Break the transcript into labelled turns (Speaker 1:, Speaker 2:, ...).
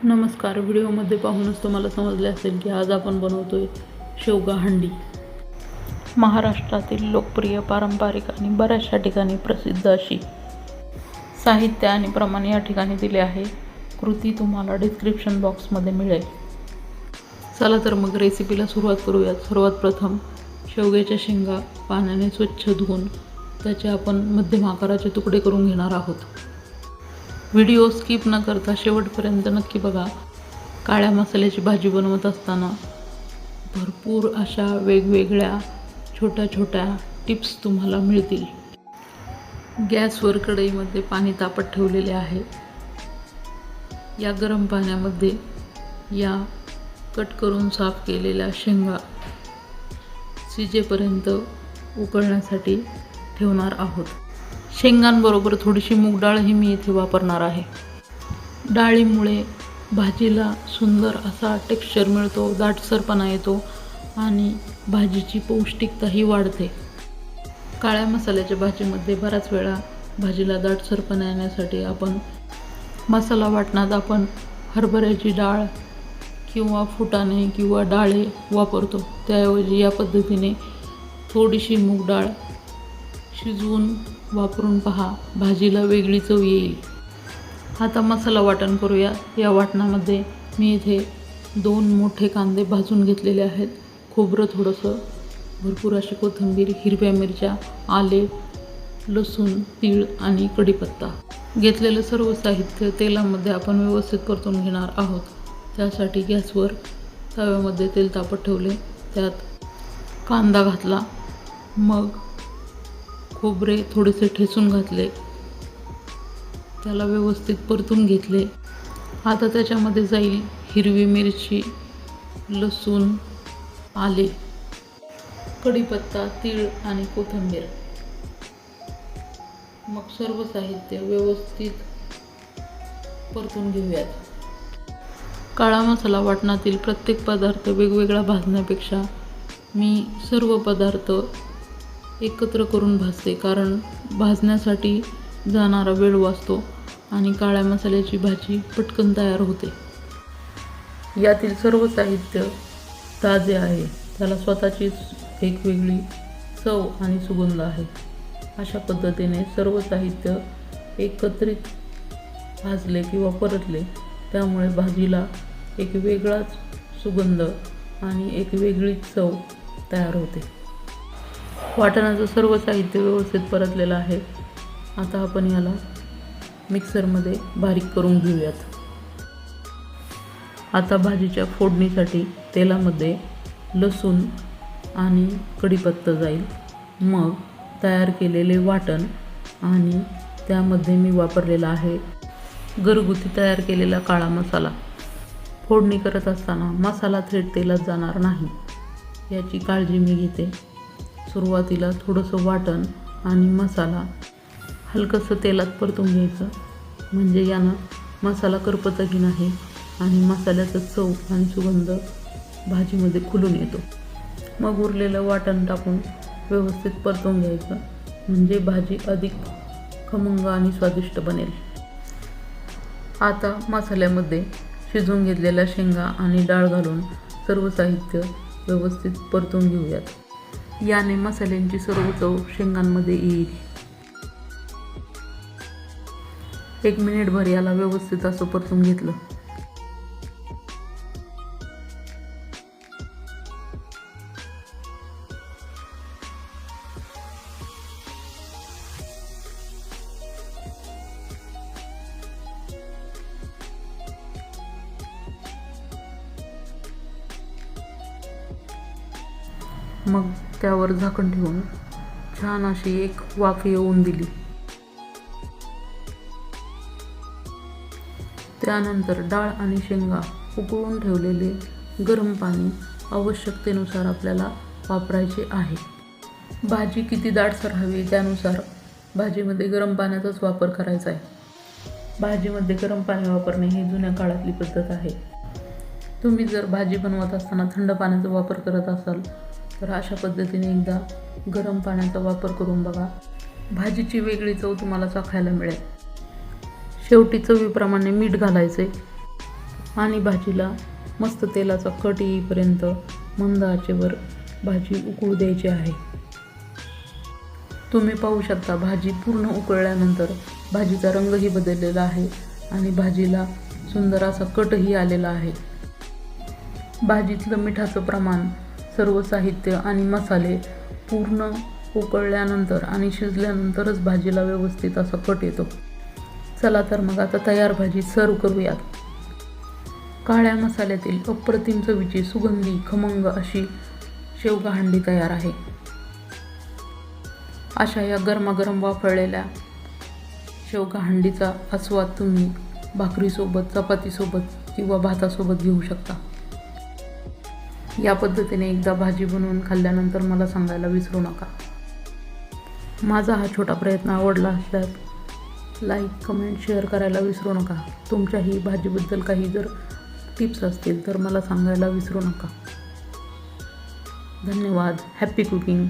Speaker 1: नमस्कार. व्हिडिओमध्ये पाहूनच तुम्हाला समजले असेल की आज आपण बनवतोय शेवगा हंडी. महाराष्ट्रातील लोकप्रिय, पारंपरिक आणि बऱ्याचशा ठिकाणी प्रसिद्ध अशी साहित्य आणि प्रमाण या ठिकाणी दिले आहे. कृती तुम्हाला डिस्क्रिप्शन बॉक्समध्ये मिळेल. चला तर मग रेसिपीला सुरुवात करूयात. सर्वात प्रथम शेवग्याच्या शेंगा पाण्याने स्वच्छ धुवून त्याचे आपण मध्यम आकाराचे तुकडे करून घेणार आहोत. व्हिडिओ स्किप न करता शेवटपर्यंत नक्की बघा. काळ्या मसाल्याची भाजी बनवत असताना भरपूर अशा वेगवेगळ्या छोट्या छोट्या टिप्स तुम्हाला मिळतील. गॅसवर कढईमध्ये पाणी तापत ठेवलेले आहे. या गरम पाण्यामध्ये या कट करून साफ केलेल्या शेंगा शिजेपर्यंत उकळण्यासाठी ठेवणार आहोत. शेंगांबरोबर थोडीशी मूग डाळही मी इथे वापरणार आहे. डाळीमुळे भाजीला सुंदर असा टेक्स्चर मिळतो, दाटसरपणा येतो आणि भाजीची पौष्टिकताही वाढते. काळ्या मसाल्याच्या भाजीमध्ये बऱ्याच वेळा भाजीला दाटसरपणा येण्यासाठी मसाला वाटणात आपण हरभऱ्याची डाळ किंवा फुटाणे किंवा डाळे वापरतो. त्याऐवजी या पद्धतीने थोडीशी मूग डाळ शिजवून वापरून पहा, भाजीला वेगळी चव येईल. आता मसाला वाटण करूया. या वाटणामध्ये मी इथे 2 मोठे कांदे भाजून घेतलेले आहेत. खोबरं थोडंसं, भरपूर अशी कोथिंबीर, हिरव्या मिरच्या, आले, लसूण, तीळ आणि कढीपत्ता. घेतलेलं सर्व साहित्य तेलामध्ये आपण व्यवस्थित परतून घेणार आहोत. त्यासाठी गॅसवर तव्यामध्ये तेल तापत ठेवले. त्यात कांदा घातला. मग खोबरे थोडेसे ठेचून घातले. त्याला व्यवस्थित परतून घेतले. आता त्याच्यामध्ये जाईल हिरवी मिरची, लसूण, आले, कढीपत्ता, तीळ आणि कोथिंबीर. मग सर्व साहित्य व्यवस्थित परतून घेऊयात. काळा मसाला वाटणातील प्रत्येक पदार्थ वेगवेगळा भाजण्यापेक्षा मी सर्व पदार्थ एकत्र करून भाजते, कारण भाजण्यासाठी जाणारा वेळ वाचतो आणि काळ्या मसाल्याची भाजी पटकन तयार होते. यातील सर्व साहित्य ताजे आहे. त्याला स्वतःचीच एक वेगळी चव आणि सुगंध आहे. अशा पद्धतीने सर्व साहित्य एकत्रित भाजले किंवा परतले, त्यामुळे भाजीला एक वेगळाच सुगंध आणि एक वेगळीच चव तयार होते. वाटणाचं सर्व साहित्य व्यवस्थित परतलेलं आहे. आता आपण याला मिक्सरमध्ये बारीक करून घेऊयात. आता भाजीच्या फोडणीसाठी तेलामध्ये लसूण आणि कढीपत्ता जाईल. मग तयार केलेले वाटण आणि त्यामध्ये मी वापरलेला आहे घरगुती तयार केलेला काळा मसाला. फोडणी करत असताना मसाला थेट तेलात जाणार नाही, याची काळजी मी घेते. सुरुवातीला थोडंसं वाटण आणि मसाला हलकंसं तेलात परतून घ्यायचं, म्हणजे यानं मसाला करपतही नाही आणि मसाल्याचा चव आणि सुगंध भाजीमध्ये खुलून येतो. मग उरलेलं वाटण टाकून व्यवस्थित परतून घ्यायचं, म्हणजे भाजी अधिक खमंग आणि स्वादिष्ट बनेल. आता मसाल्यामध्ये शिजवून घेतलेल्या शेंगा आणि डाळ घालून सर्व साहित्य व्यवस्थित परतून घेऊयात. याने मसाल्यांची सर्व चव शेंगांमध्ये येईल. 1 मिनिटभर याला व्यवस्थित असं परतून घेतलं. मग त्यावर झाकण ठेवून छान अशी एक वाफ येऊन दिली. त्यानंतर डाळ आणि शेंगा उकळून ठेवलेले गरम पाणी आवश्यकतेनुसार आपल्याला वापरायचे आहे. भाजी किती दाटसर हवी त्यानुसार भाजीमध्ये गरम पाण्याचाच वापर करायचा आहे. भाजीमध्ये गरम पाणी वापरणे ही जुन्या काळातली पद्धत आहे. तुम्ही जर भाजी बनवत असताना थंड पाण्याचा वापर करत असाल तर अशा पद्धतीने एकदा गरम पाण्याचा वापर करून बघा. भाजीची वेगळी चव तुम्हाला चाखायला मिळेल. शेवटी चवीप्रमाणे मीठ घालायचे आणि भाजीला मस्त तेलाचा कट येईपर्यंत मंद आचेवर भाजी उकळू द्यायची आहे. तुम्ही पाहू शकता भाजी पूर्ण उकळल्यानंतर भाजीचा रंगही बदललेला आहे आणि भाजीला सुंदर असा कटही आलेला आहे. भाजीतलं मिठाचं प्रमाण, सर्व साहित्य आणि मसाले पूर्ण उकळल्यानंतर आणि शिजल्यानंतरच भाजीला व्यवस्थित असा कट येतो. चला तर मग आता तयार भाजी सर्व करूयात. काळ्या मसाल्यातील अप्रतिम चवीची सुगंधी खमंग अशी शेवगा हंडी तयार आहे. अशा या गरमागरम वाफळलेल्या शेवगा हंडीचा आस्वाद तुम्ही भाकरीसोबत, चपातीसोबत किंवा भातासोबत घेऊ शकता. या पद्धतीने एकदा भाजी बनवून खाल्ल्यानंतर मला सांगायला विसरू नका. माझा हा छोटा प्रयत्न आवडला असल्यास लाईक, कमेंट, शेअर करायला विसरू नका. तुमच्याही भाजीबद्दल काही जर टिप्स असतील तर मला सांगायला विसरू नका. धन्यवाद. Happy cooking.